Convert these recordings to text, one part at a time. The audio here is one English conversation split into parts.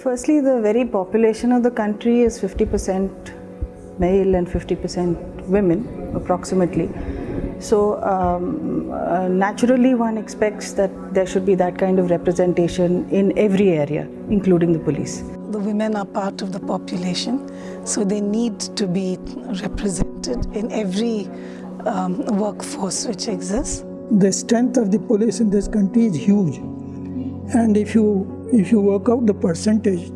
Firstly, the very population of the country is 50% male and 50% women, approximately. So naturally one expects that there should be that kind of representation in every area, including the police. The women are part of the population, so they need to be represented in every workforce which exists. The strength of the police in this country is huge, and if you work out the percentage,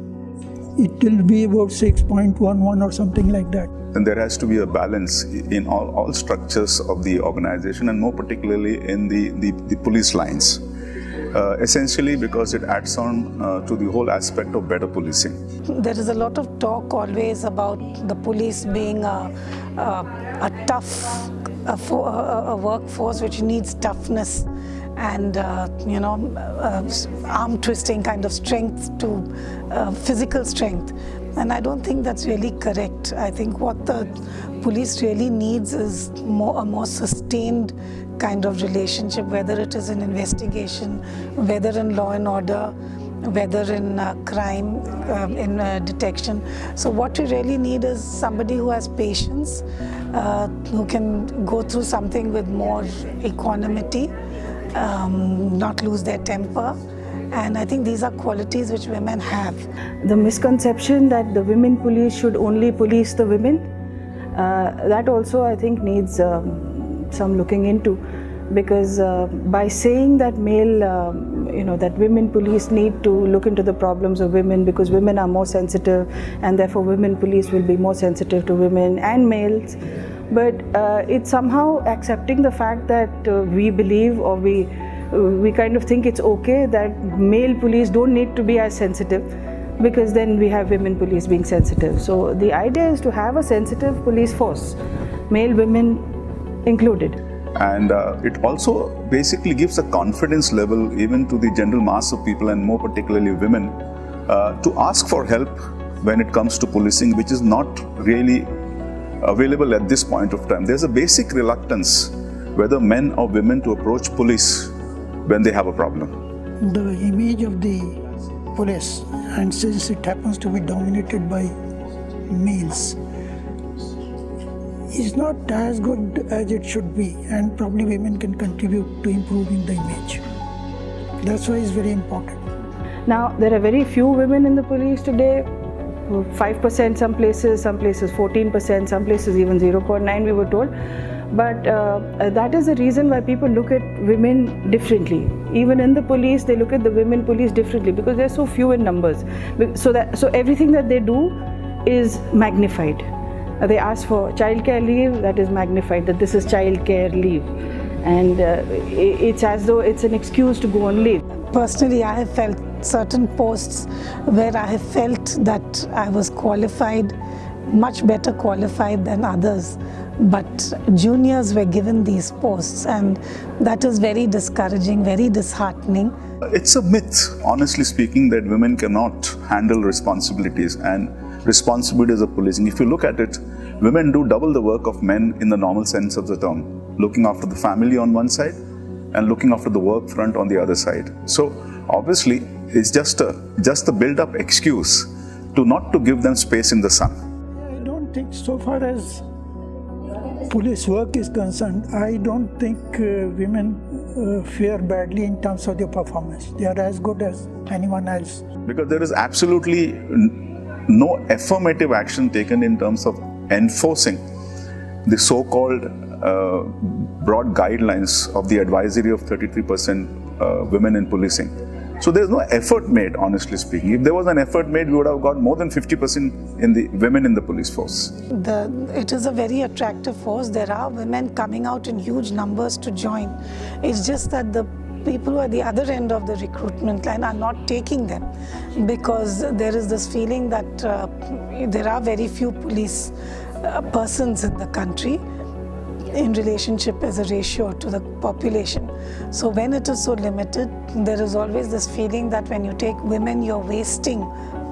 it will be about 6.11 or something like that. And there has to be a balance in all structures of the organization, and more particularly in the police lines. Essentially because it adds on to the whole aspect of better policing. There is a lot of talk always about the police being a tough workforce which needs toughness and arm twisting kind of strength to physical strength. And I don't think that's really correct. I think what the police really needs is a more sustained kind of relationship, whether it is in investigation, whether in law and order, whether in crime, in detection. So what we really need is somebody who has patience, who can go through something with more equanimity, not lose their temper. And I think these are qualities which women have. The misconception that the women police should only police the women, that also I think needs some looking into, because by saying that that women police need to look into the problems of women because women are more sensitive and therefore women police will be more sensitive to women and males, but it's somehow accepting the fact that we believe or we kind of think it's okay that male police don't need to be as sensitive, because then we have women police being sensitive. So the idea is to have a sensitive police force, male, women included. And it also basically gives a confidence level even to the general mass of people, and more particularly women, to ask for help when it comes to policing, which is not really available at this point of time. There's a basic reluctance, whether men or women, to approach police when they have a problem. The image of the police, and since it happens to be dominated by males, is not as good as it should be, and probably women can contribute to improving the image. That's why it's very important. Now, there are very few women in the police today, 5% some places 14%, some places even 0.9 we were told. But that is the reason why people look at women differently. Even in the police, they look at the women police differently because they're so few in numbers. So everything that they do is magnified. They ask for childcare leave, that is magnified, that this is childcare leave. And it's as though it's an excuse to go on leave. Personally, I have felt certain posts where I have felt that I was qualified, much better qualified than others. But juniors were given these posts, and that is very discouraging, very disheartening. It's a myth, honestly speaking, that women cannot handle responsibilities and responsibilities of policing. If you look at it, women do double the work of men in the normal sense of the term, looking after the family on one side and looking after the work front on the other side. So obviously, it's just a build-up excuse not to give them space in the sun. I don't think, so far as police work is concerned, I don't think women fare badly in terms of their performance. They are as good as anyone else. Because there is absolutely no affirmative action taken in terms of enforcing the so-called broad guidelines of the advisory of 33% women in policing. So there's no effort made, honestly speaking. If there was an effort made, we would have got more than 50% in the women in the police force. It is a very attractive force. There are women coming out in huge numbers to join. It's just that the people who are at the other end of the recruitment line are not taking them, because there is this feeling that there are very few police persons in the country in relationship as a ratio to the population. So when it is so limited, there is always this feeling that when you take women, you're wasting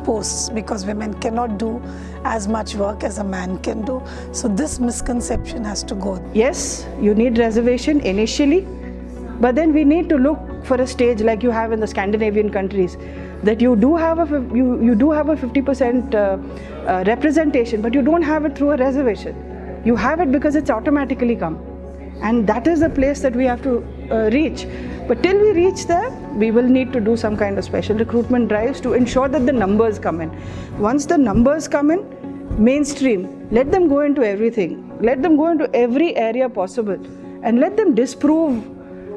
posts, because women cannot do as much work as a man can do. So this misconception has to go. Yes, you need reservation initially, but then we need to look for a stage like you have in the Scandinavian countries, that you do have a 50% representation, but you don't have it through a reservation. You have it because it's automatically come. And that is the place that we have to reach. But till we reach there, we will need to do some kind of special recruitment drives to ensure that the numbers come in. Once the numbers come in, mainstream, let them go into everything. Let them go into every area possible. And let them disprove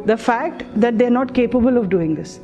the fact that they're not capable of doing this.